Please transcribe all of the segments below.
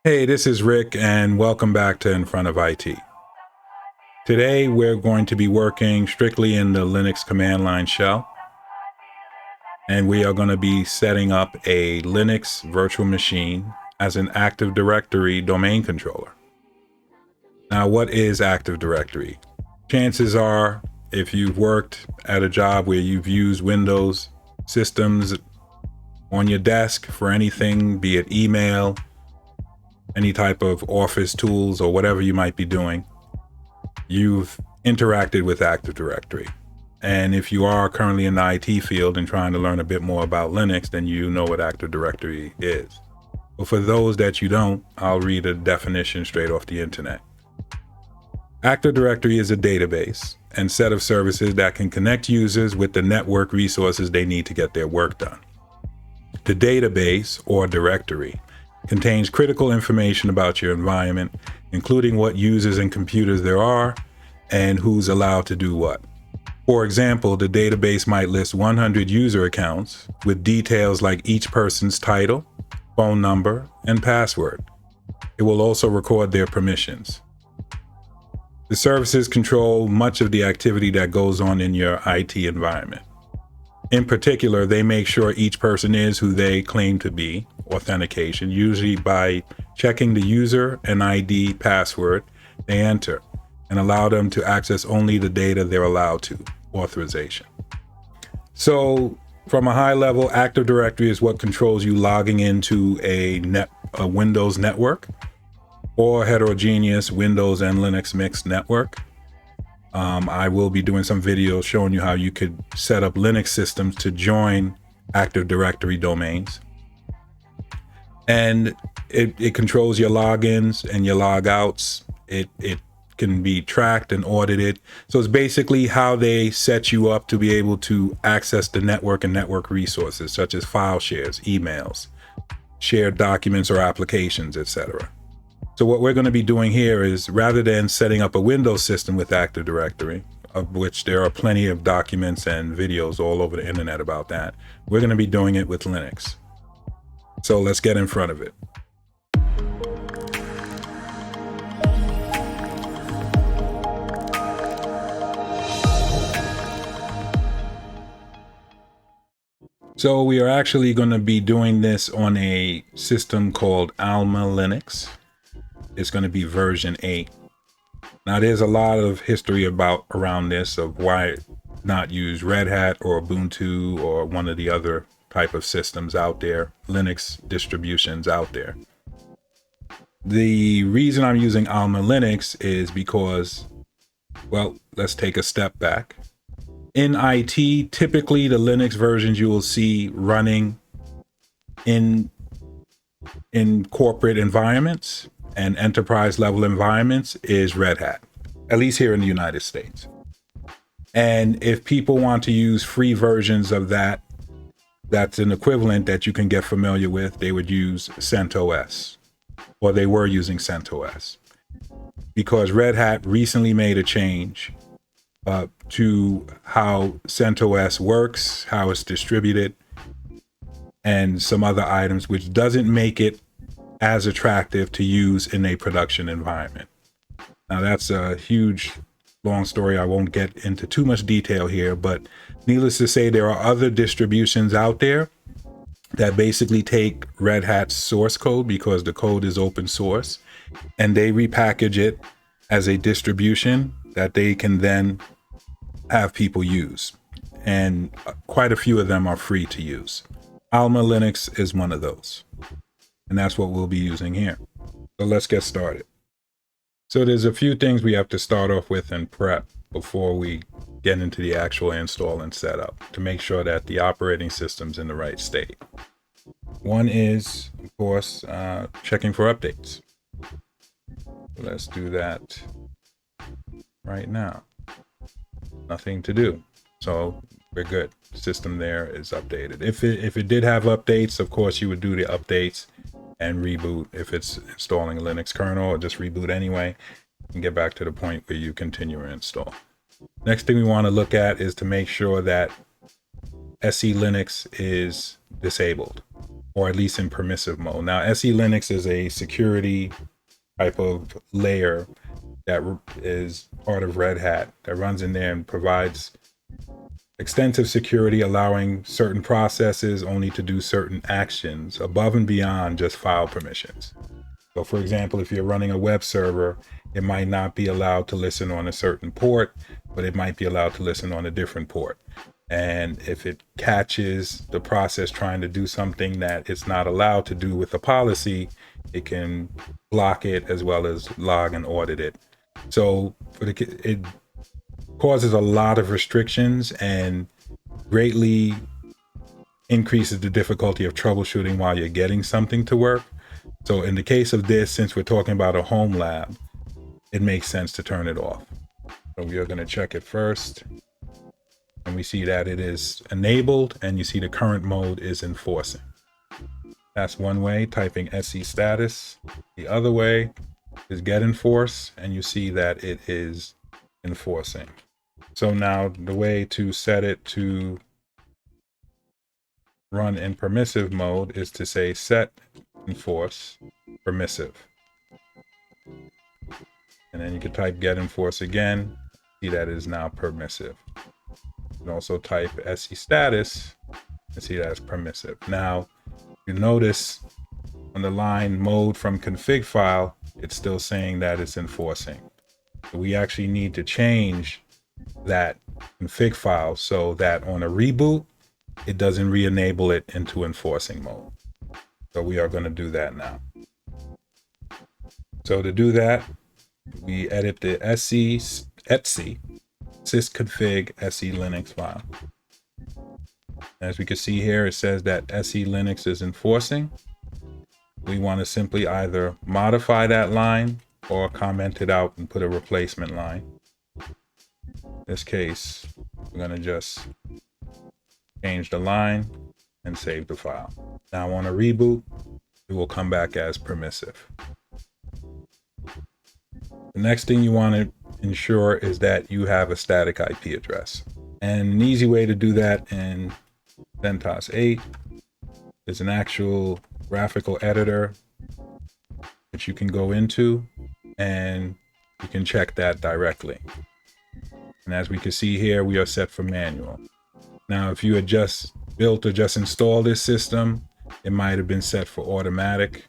Hey, this is Rick, and welcome back to In Front of IT. Today, we're going to be working strictly in the Linux command line shell, and we are going to be setting up a Linux virtual machine as an Active Directory domain controller. Now, what is Active Directory? Chances are, if you've worked at a job where you've used Windows systems on your desk for anything, be it email, any type of office tools, or whatever you might be doing, you've interacted with Active Directory. And if you are currently in the IT field and trying to learn a bit more about Linux, then you know what Active Directory is. But for those that you don't, I'll read a definition straight off the internet. Active Directory is a database and set of services that can connect users with the network resources they need to get their work done. The database, or directory, contains critical information about your environment, including what users and computers there are and who's allowed to do what. For example, the database might list 100 user accounts with details like each person's title, phone number, and password. It will also record their permissions. The services control much of the activity that goes on in your IT environment. In particular, they make sure each person is who they claim to be, authentication, usually by checking the user and ID password they enter, and allow them to access only the data they're allowed to, authorization. So from a high level, Active Directory is what controls you logging into a Windows network or heterogeneous Windows and Linux mixed network. I will be doing some videos showing you how you could set up Linux systems to join Active Directory domains. And it controls your logins and your logouts. It can be tracked and audited. So it's basically how they set you up to be able to access the network and network resources, such as file shares, emails, shared documents or applications, etc. So what we're going to be doing here is, rather than setting up a Windows system with Active Directory, of which there are plenty of documents and videos all over the internet about that, we're going to be doing it with Linux. So let's get in front of it. So we are actually going to be doing this on a system called AlmaLinux. It's going to be version 8. Now there's a lot of history around this, of why not use RedHat or Ubuntu or one of the other type of systems out there, Linux distributions out there. The reason I'm using AlmaLinux is because, well, let's take a step back. In IT, typically the Linux versions you will see running in corporate environments and enterprise level environments is RedHat, at least here in the United States. And if people want to use free versions of that, that's an equivalent that you can get familiar with, they would use CentOS, or they were using CentOS, because Red Hat recently made a change to how CentOS works, how it's distributed, and some other items, which doesn't make it as attractive to use in a production environment. Now that's a huge, long story. I won't get into too much detail here, but needless to say, there are other distributions out there that basically take Red Hat's source code, because the code is open source, and they repackage it as a distribution that they can then have people use. And quite a few of them are free to use. AlmaLinux is one of those. And that's what we'll be using here. So let's get started. So there's a few things we have to start off with and prep before we get into the actual install and setup, to make sure that the operating system's in the right state. One is, of course, checking for updates. Let's do that right now. Nothing to do. So we're good. System there is updated. If it did have updates, of course you would do the updates and reboot if it's installing a Linux kernel, or just reboot anyway and get back to the point where you continue to install. Next thing we want to look at is to make sure that SE Linux is disabled or at least in permissive mode. Now, SE-Linux is a security type of layer that is part of Red Hat that runs in there and provides extensive security, allowing certain processes only to do certain actions above and beyond just file permissions. So for example, if you're running a web server, it might not be allowed to listen on a certain port, but it might be allowed to listen on a different port. And if it catches the process trying to do something that it's not allowed to do with the policy, it can block it as well as log and audit it. So it causes a lot of restrictions and greatly increases the difficulty of troubleshooting while you're getting something to work. So in the case of this, since we're talking about a home lab, it makes sense to turn it off. So we are going to check it first. And we see that it is enabled, and you see the current mode is enforcing. That's one way, typing SE status. The other way is get enforce, and you see that it is enforcing. So now the way to set it to run in permissive mode is to say set enforce permissive. And then you can type get enforce again, see that it is now permissive. You can also type SE status and see that it's permissive. Now, you notice on the line mode from config file, it's still saying that it's enforcing. So we actually need to change that config file so that on a reboot, it doesn't re-enable it into enforcing mode. So we are going to do that now. So to do that, we edit the etc sysconfig SE-Linux file. As we can see here, it says that SE-Linux is enforcing. We want to simply either modify that line or comment it out and put a replacement line. In this case, we're going to just change the line and save the file. Now on a reboot, it will come back as permissive. The next thing you want to ensure is that you have a static IP address. And an easy way to do that in CentOS 8 is an actual graphical editor that you can go into, and you can check that directly. And as we can see here, we are set for manual. Now, if you had just built or just installed this system, it might have been set for automatic.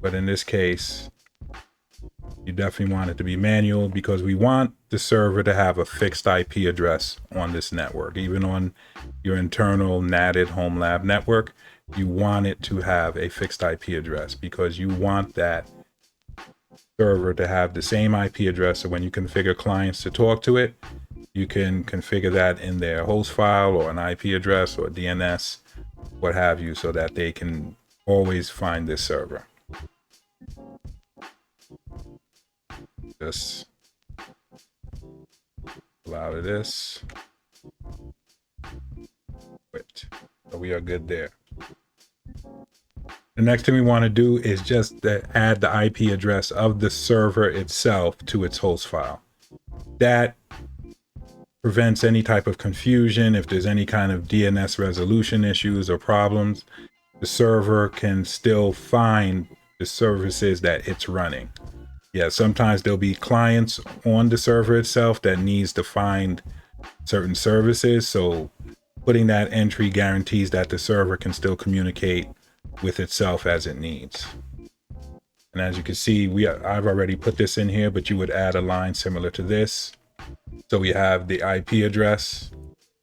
But in this case, you definitely want it to be manual because we want the server to have a fixed IP address on this network. Even on your internal NATed home lab network, you want it to have a fixed IP address because you want that server to have the same IP address. So when you configure clients to talk to it, you can configure that in their host file or an IP address or DNS, what have you, so that they can always find this server. Just allow this. Quit. So we are good there. The next thing we want to do is just add the IP address of the server itself to its host file. That prevents any type of confusion. If there's any kind of DNS resolution issues or problems, the server can still find the services that it's running. Yeah, sometimes there'll be clients on the server itself that needs to find certain services. So putting that entry guarantees that the server can still communicate with itself as it needs. And as you can see, I've already put this in here, but you would add a line similar to this. So we have the IP address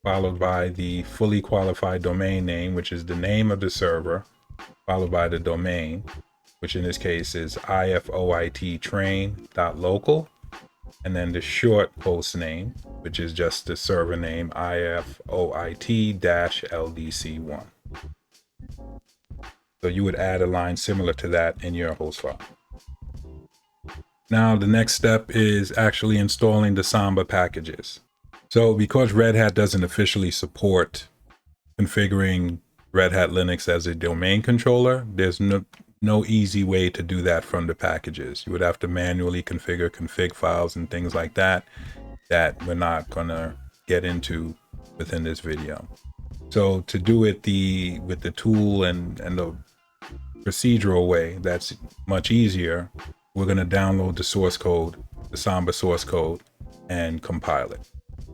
followed by the fully qualified domain name, which is the name of the server, followed by the domain, which in this case is ifoittrain.local, and then the short host name, which is just the server name ifoit-ldc1. So you would add a line similar to that in your host file. Now the next step is actually installing the Samba packages. So because Red Hat doesn't officially support configuring Red Hat Linux as a domain controller, there's no easy way to do that from the packages. You would have to manually configure config files and things like that we're not going to get into within this video. So to do it with the tool and the procedural way that's much easier, we're going to download the source code, the Samba source code, and compile it.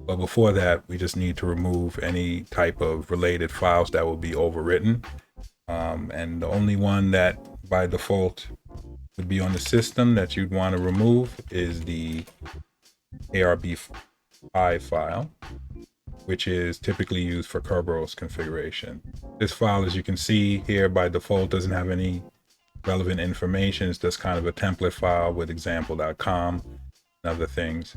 But before that, we just need to remove any type of related files that will be overwritten. And the only one that by default would be on the system that you'd want to remove is the ARB5 file, which is typically used for Kerberos configuration. This file, as you can see here, by default doesn't have any relevant information. It's just kind of a template file with example.com and other things.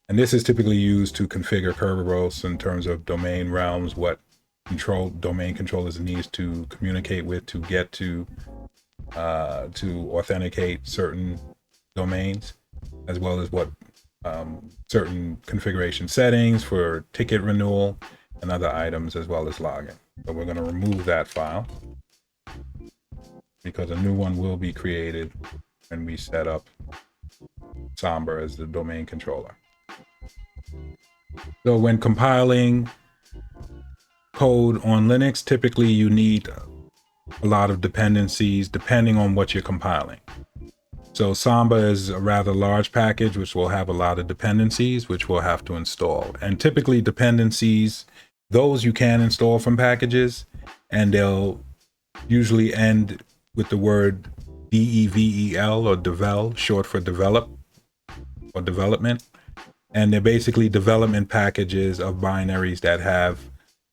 And this is typically used to configure Kerberos in terms of domain realms, what domain controllers needs to communicate with to get to authenticate certain domains, as well as what certain configuration settings for ticket renewal and other items, as well as login. So we're going to remove that file because a new one will be created when we set up Samba as the domain controller. So when compiling code on Linux, typically you need a lot of dependencies depending on what you're compiling. So Samba is a rather large package, which will have a lot of dependencies, which we'll have to install. And typically dependencies, those you can install from packages, and they'll usually end with the word DEVEL or devel, short for develop or development. And they're basically development packages of binaries that have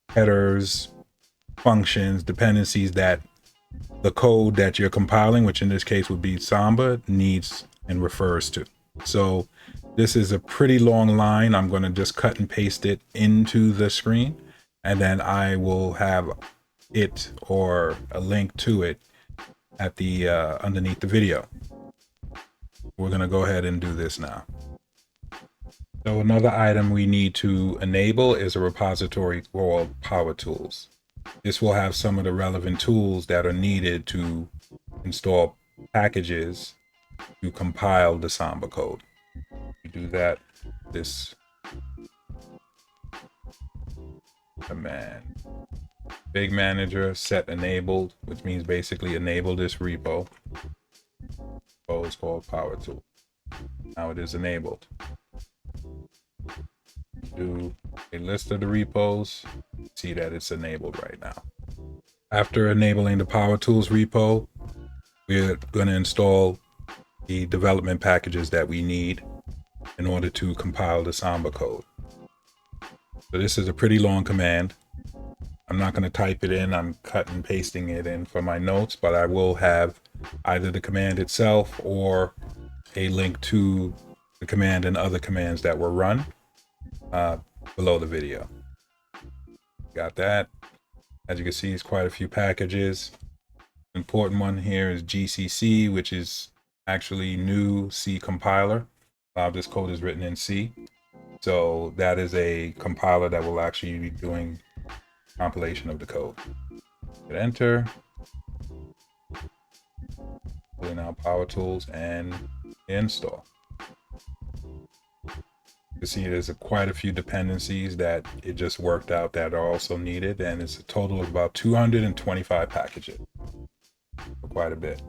headers, functions, dependencies that the code that you're compiling, which in this case would be Samba, needs and refers to. So this is a pretty long line. I'm going to just cut and paste it into the screen, and then I will have it or a link to it at the underneath the video. We're going to go ahead and do this now. So another item we need to enable is a repository called Power Tools. This will have some of the relevant tools that are needed to install packages to compile the Samba code. You do that, this command, big manager set enabled, which means basically enable this repo. Repo is called Power Tool. Now it is enabled. Do a list of the repos, see that it's enabled right now. After enabling the Power Tools repo, we're going to install the development packages that we need in order to compile the Samba code. So this is a pretty long command. I'm not going to type it in. I'm cutting and pasting it in for my notes, but I will have either the command itself or a link to the command and other commands that were run below the video. Got that. As you can see, it's quite a few packages. Important one here is GCC, which is actually new C compiler. This code is written in C. So that is a compiler that will actually be doing compilation of the code. Hit enter. Pulling out Power Tools and install. You see there's quite a few dependencies that it just worked out that are also needed, and it's a total of about 225 packages. For quite a bit.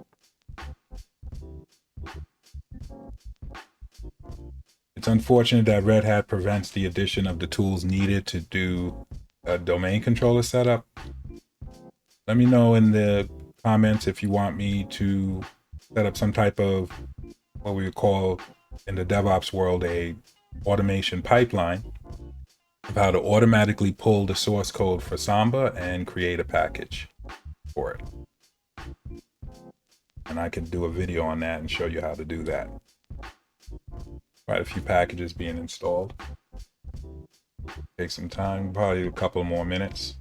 It's unfortunate that RedHat prevents the addition of the tools needed to do a domain controller setup. Let me know in the comments if you want me to set up some type of what we would call in the DevOps world a automation pipeline of how to automatically pull the source code for Samba and create a package for it. And I can do a video on that and show you how to do that. Quite a few packages being installed. Take some time, probably a couple more minutes.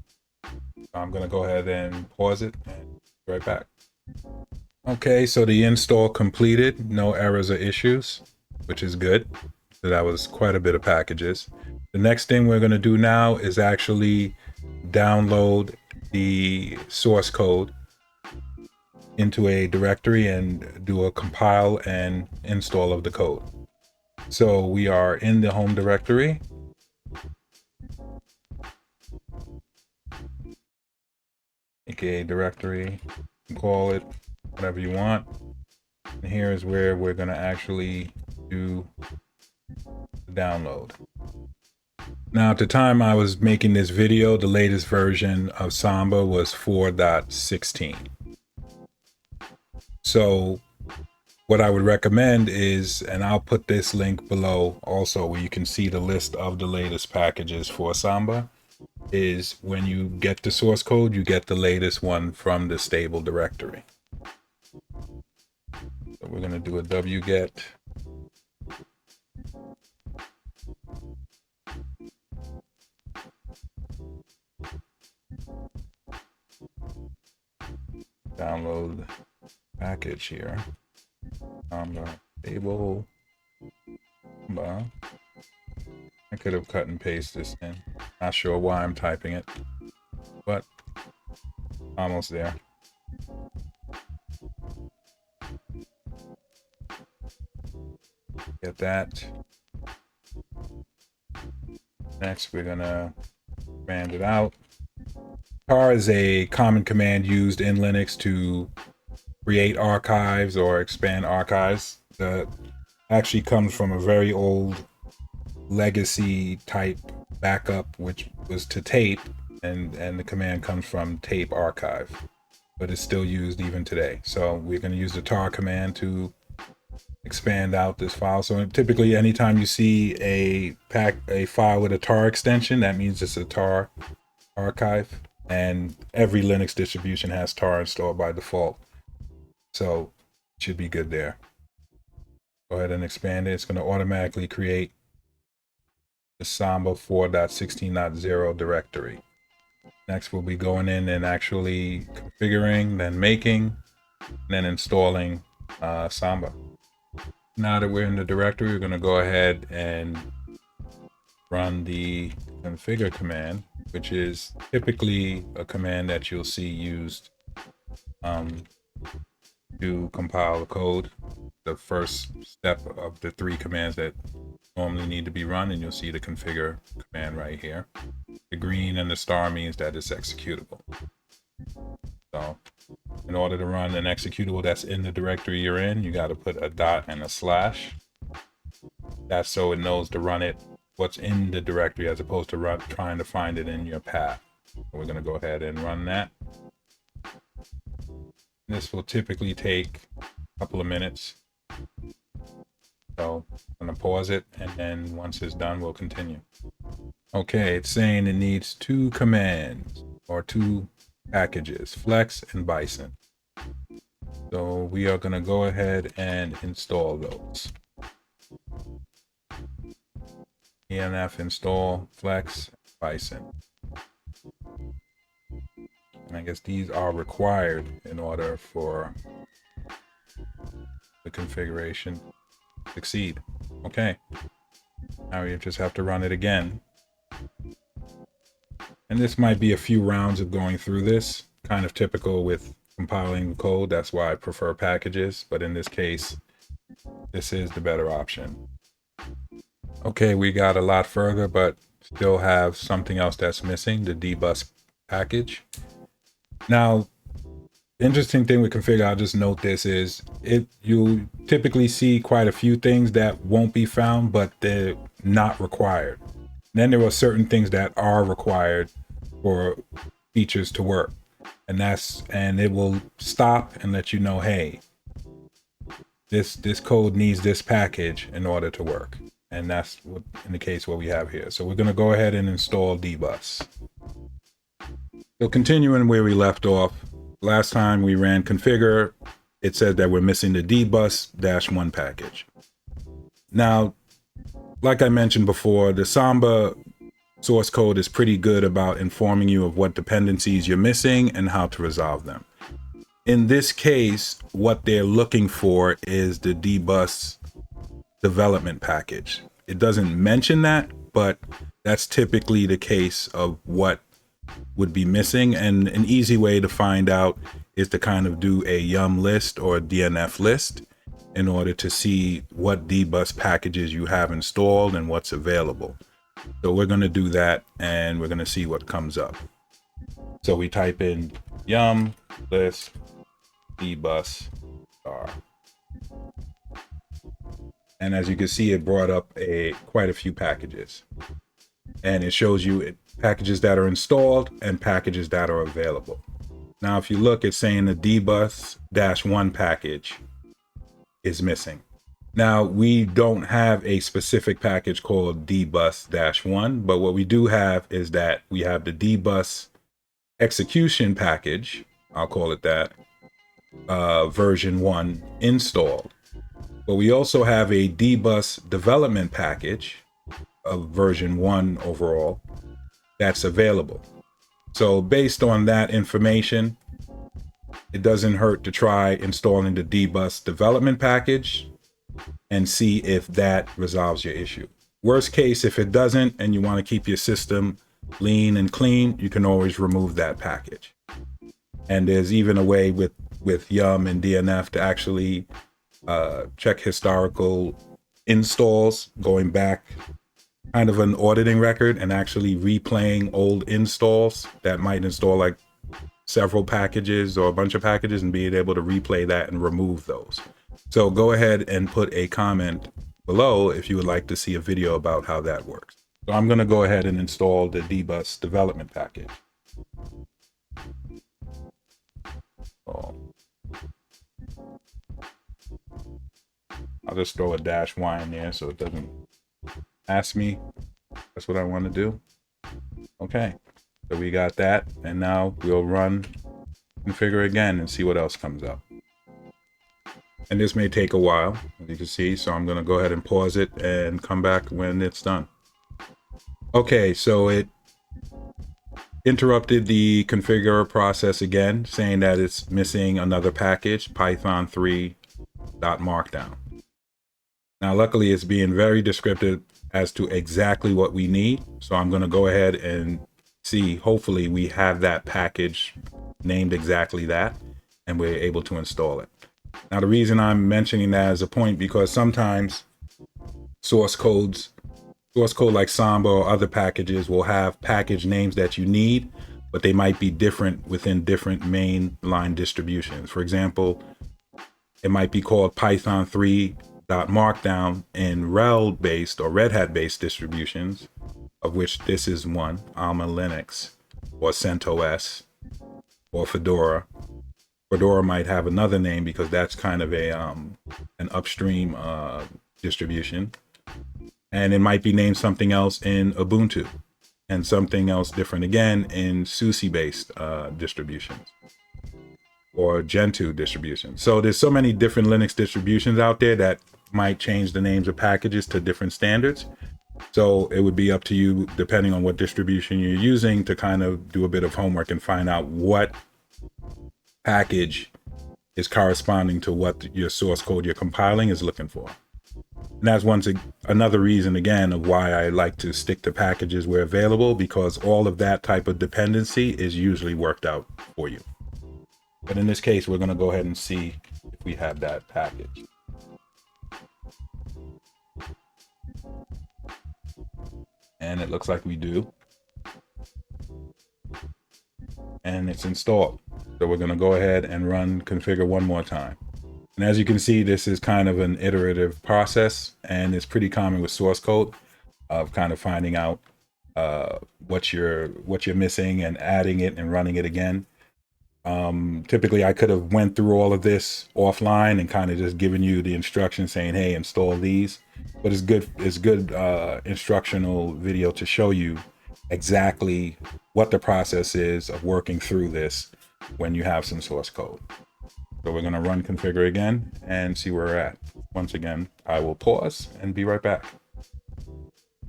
I'm going to go ahead and pause it and be right back. Okay, so the install completed, no errors or issues, which is good. So that was quite a bit of packages. The next thing we're going to do now is actually download the source code into a directory and do a compile and install of the code. So we are in the home directory. aka directory, you can call it whatever you want. And here is where we're going to actually do the download. Now, at the time I was making this video, the latest version of Samba was 4.16. So what I would recommend is, and I'll put this link below also where you can see the list of the latest packages for Samba, is when you get the source code, you get the latest one from the stable directory. So we're going to do a wget. Download package here. Stable. Samba. I could have cut and pasted this in. Not sure why I'm typing it, but almost there. Get that. Next, we're gonna expand it out. Tar is a common command used in Linux to create archives or expand archives. That actually comes from a very old legacy type backup, which was to tape, and the command comes from tape archive, but it's still used even today. So we're going to use the tar command to expand out this file. So typically anytime you see a file with a tar extension, that means it's a tar archive, and every Linux distribution has tar installed by default, so it should be good there. Go ahead and expand it. It's going to automatically create the Samba 4.16.0 directory. Next, we'll be going in and actually configuring, then making, and then installing Samba. Now that we're in the directory, we're going to go ahead and run the configure command, which is typically a command that you'll see used to compile the code. The first step of the 3 commands that normally need to be run, and you'll see the configure command right here. The green and the star means that it's executable. So in order to run an executable that's in the directory you're in, you got to put a dot and a slash. That's so it knows to run it what's in the directory as opposed to trying to find it in your path. So we're going to go ahead and run that. This will typically take a couple of minutes. So I'm going to pause it, and then once it's done, we'll continue. Okay, it's saying it needs 2 commands or 2 packages, flex and bison. So we are going to go ahead and install those. enf install flex bison. And I guess these are required in order for the configuration to succeed. Okay. Now we just have to run it again. And this might be a few rounds of going through this, kind of typical with compiling code. That's why I prefer packages, but in this case, this is the better option. Okay, we got a lot further, but still have something else that's missing, the dbus package. Now, the interesting thing with configure, I'll just note this, is you typically see quite a few things that won't be found, but they're not required. Then there are certain things that are required for features to work, and it will stop and let you know, hey, this code needs this package in order to work. And that's what, in the case what we have here. So we're going to go ahead and install dbus. So continuing where we left off, last time we ran configure, it said that we're missing the dbus-1 package. Now, like I mentioned before, the Samba source code is pretty good about informing you of what dependencies you're missing and how to resolve them. In this case, what they're looking for is the dbus development package. It doesn't mention that, but that's typically the case of what would be missing. And an easy way to find out is to kind of do a yum list or a DNF list in order to see what dbus packages you have installed and what's available. So we're going to do that, and we're going to see what comes up. So we type in yum list dbus star. And as you can see, it brought up quite a few packages. And it shows you packages that are installed and packages that are available. Now, if you look, it's saying the dbus-1 package is missing. Now, we don't have a specific package called dbus-1, but what we do have is that we have the dbus execution package, I'll call it that, version 1 installed. But we also have a dbus development package of version 1 overall that's available. So based on that information, it doesn't hurt to try installing the dbus development package and see if that resolves your issue. Worst case, if it doesn't and you want to keep your system lean and clean, you can always remove that package. And there's even a way with yum and DNF to actually check historical installs, going back, kind of an auditing record, and actually replaying old installs that might install like several packages or a bunch of packages, and being able to replay that and remove those. So go ahead and put a comment below if you would like to see a video about how that works. So I'm going to go ahead and install the dbus development package. So I'll just throw a -y in there so it doesn't ask me. That's what I want to do. Okay, so we got that, and now we'll run configure again and see what else comes up. And this may take a while, as you can see, so I'm going to go ahead and pause it and come back when it's done. Okay, so it interrupted the configure process again, saying that it's missing another package, python3.markdown. Now, luckily, it's being very descriptive as to exactly what we need. So I'm going to go ahead and see, hopefully we have that package named exactly that, and we're able to install it. Now, the reason I'm mentioning that as a point, because sometimes source code like Samba or other packages will have package names that you need, but they might be different within different mainline distributions. For example, it might be called python3.markdown in RHEL-based or RedHat-based distributions, of which this is one, AlmaLinux or CentOS or Fedora. Fedora might have another name because that's kind of an upstream distribution. And it might be named something else in Ubuntu, and something else different again in SUSE-based distributions or Gentoo distributions. So there's so many different Linux distributions out there that might change the names of packages to different standards. So it would be up to you, depending on what distribution you're using, to kind of do a bit of homework and find out what package is corresponding to what your source code you're compiling is looking for. And that's another reason, again, of why I like to stick to packages where available, because all of that type of dependency is usually worked out for you. But in this case, we're going to go ahead and see if we have that package. And it looks like we do. And it's installed. So we're going to go ahead and run configure one more time. And as you can see, this is kind of an iterative process, and it's pretty common with source code of kind of finding out what you're missing and adding it and running it again. Typically, I could have went through all of this offline and kind of just given you the instructions saying, hey, install these. But it's good instructional video to show you exactly what the process is of working through this when you have some source code. So we're going to run configure again and see where we're at. Once again, I will pause and be right back.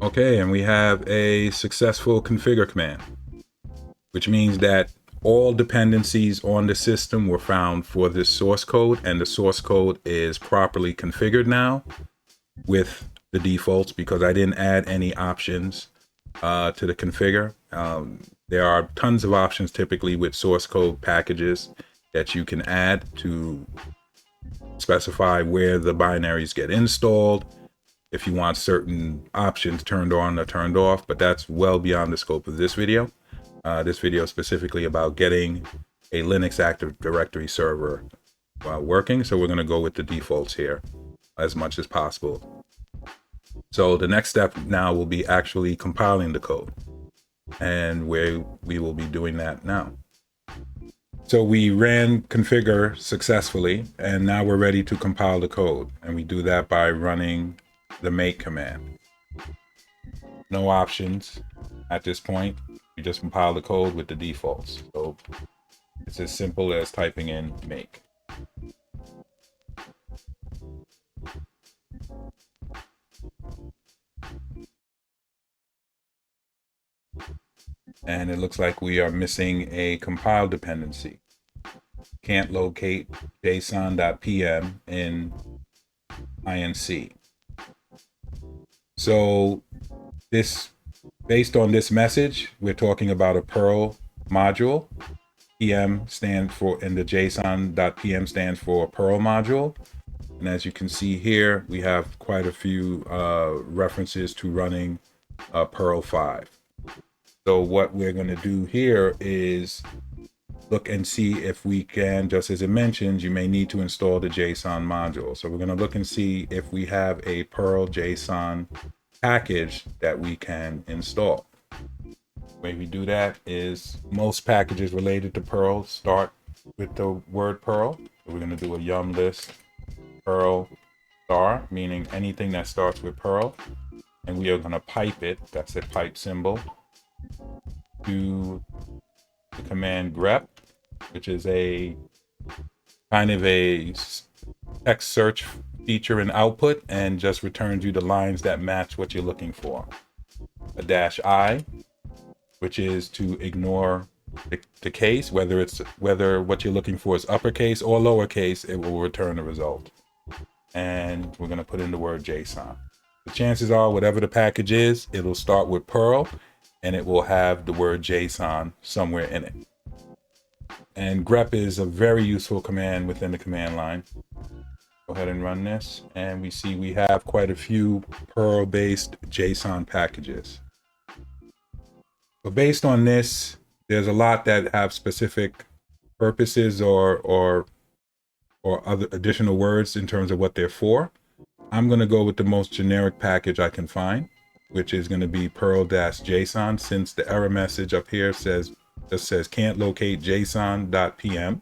Okay, and we have a successful configure command, which means that all dependencies on the system were found for this source code, and the source code is properly configured now with the defaults, because I didn't add any options to the configure. There are tons of options typically with source code packages that you can add to specify where the binaries get installed, if you want certain options turned on or turned off, but that's well beyond the scope of this video. This video is specifically about getting a Linux Active Directory server working. So we're going to go with the defaults here as much as possible. So the next step now will be actually compiling the code, and we will be doing that now. So we ran configure successfully, and now we're ready to compile the code. And we do that by running the make command. No options at this point. We just compile the code with the defaults. So it's as simple as typing in make. And it looks like we are missing a compile dependency. Can't locate json.pm in inc. So based on this message, we're talking about a Perl module. PM stands for, and the json.pm stands for Perl module. And as you can see here, we have quite a few references to running Perl 5. So what we're going to do here is look and see if we can, just as it mentions, you may need to install the JSON module. So we're going to look and see if we have a Perl JSON package that we can install. The way we do that is most packages related to Perl start with the word Perl. So we're going to do a yum list Perl star, meaning anything that starts with Perl. And we are going to pipe it, that's a pipe symbol, to the command grep, which is a kind of a text search feature and output, and just returns you the lines that match what you're looking for. A -i, which is to ignore the case, whether what you're looking for is uppercase or lowercase, it will return a result. And we're going to put in the word JSON. The chances are, whatever the package is, it'll start with Perl, and it will have the word JSON somewhere in it. And grep is a very useful command within the command line. Go ahead and run this, and we see we have quite a few Perl-based JSON packages. But based on this, there's a lot that have specific purposes or other additional words in terms of what they're for. I'm going to go with the most generic package I can find, which is going to be Perl-JSON, since the error message up here says can't locate json.pm.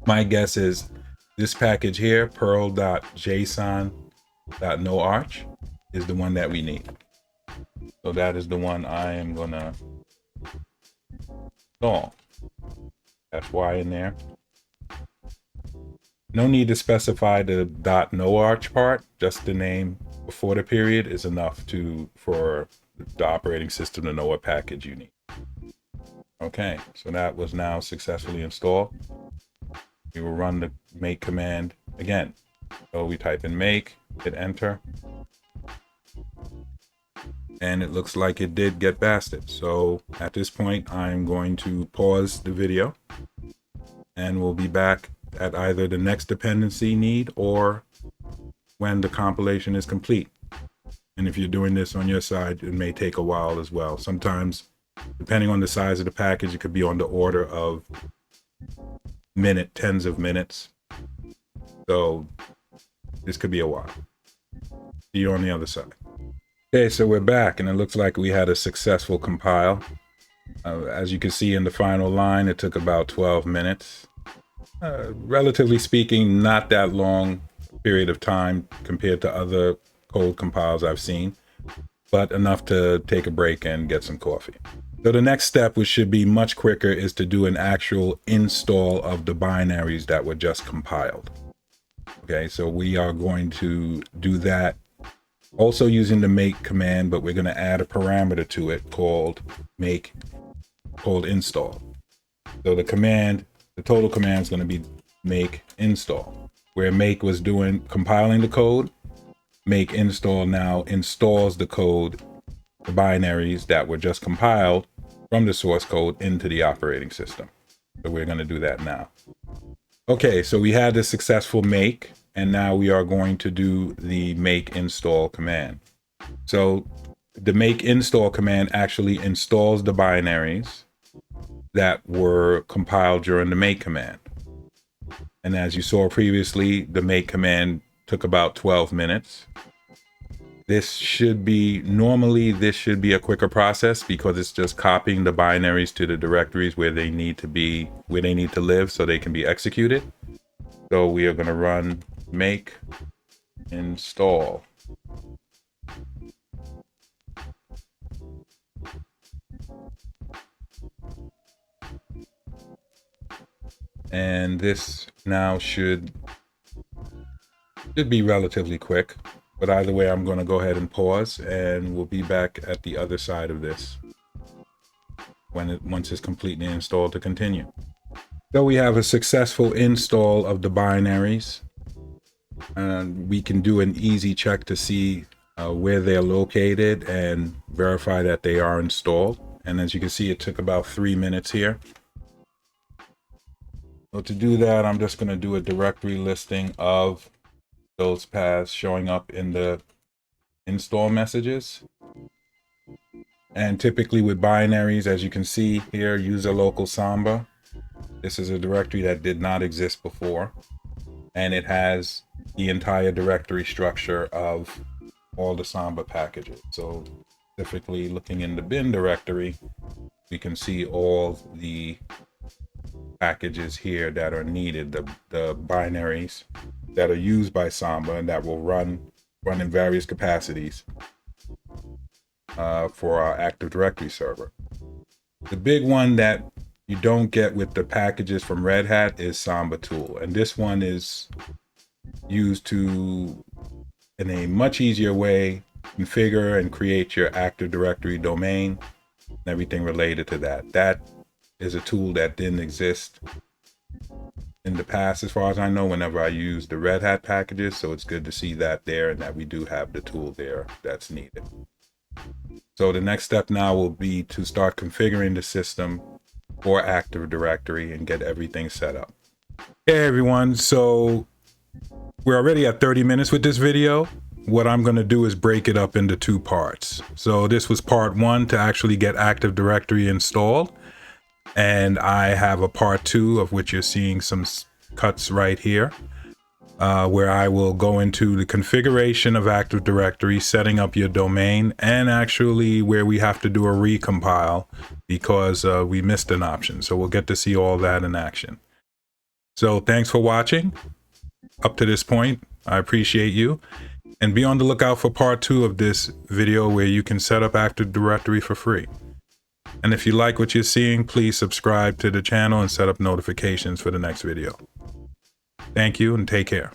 My guess is this package here, Perl.json.noarch, is the one that we need. So that is the one I am going to install. That's why in there. No need to specify the .noarch part, just the name before the period is enough for the operating system to know what package you need. Okay, so that was now successfully installed. We will run the make command again. So we type in make, hit enter. And it looks like it did get basted. So at this point, I'm going to pause the video, and we'll be back at either the next dependency need or when the compilation is complete. And if you're doing this on your side, it may take a while as well. Sometimes, depending on the size of the package, it could be on the order of tens of minutes. So this could be a while. See you on the other side. Okay, so we're back, and it looks like we had a successful compile. As you can see in the final line, it took about 12 minutes. Relatively speaking, not that long period of time compared to other code compiles I've seen, but enough to take a break and get some coffee. So the next step, which should be much quicker, is to do an actual install of the binaries that were just compiled. Okay, so we are going to do that also using the make command, but we're going to add a parameter to it called install. So the total command is going to be make install. Where make was compiling the code, make install now installs the code, the binaries that were just compiled from the source code into the operating system. So we're going to do that now. Okay, so we had the successful make, and now we are going to do the make install command. So the make install command actually installs the binaries that were compiled during the make command. And as you saw previously, the make command took about 12 minutes. This should be, normally this should be a quicker process because it's just copying the binaries to the directories where they need to be, where they need to live so they can be executed. So we are going to run make install. And this now should be relatively quick, but either way, I'm going to go ahead and pause and we'll be back at the other side of this once it's completely installed to continue. So we have a successful install of the binaries. We can do an easy check to see where they're located and verify that they are installed. And as you can see, it took about 3 minutes here. So to do that, I'm just going to do a directory listing of those paths showing up in the install messages. And typically with binaries, as you can see here, user local Samba. This is a directory that did not exist before. And it has the entire directory structure of all the Samba packages. So specifically looking in the bin directory, we can see all the packages here that are needed, the binaries that are used by Samba and that will run in various capacities for our Active Directory server. The big one that you don't get with the packages from RedHat is Samba tool, and this one is used to, in a much easier way, configure and create your Active Directory domain and everything related to that. That is a tool that didn't exist in the past, as far as I know, whenever I use the RedHat packages. So it's good to see that there and that we do have the tool there that's needed. So the next step now will be to start configuring the system for Active Directory and get everything set up. Hey everyone, so we're already at 30 minutes with this video. What I'm going to do is break it up into 2 parts. So this was part 1 to actually get Active Directory installed. And I have a part 2 of which you're seeing some cuts right here, where I will go into the configuration of Active Directory, setting up your domain, and actually where we have to do a recompile because we missed an option. So we'll get to see all that in action. So thanks for watching up to this point. I appreciate you. And be on the lookout for part 2 of this video where you can set up Active Directory for free. And if you like what you're seeing, please subscribe to the channel and set up notifications for the next video. Thank you and take care.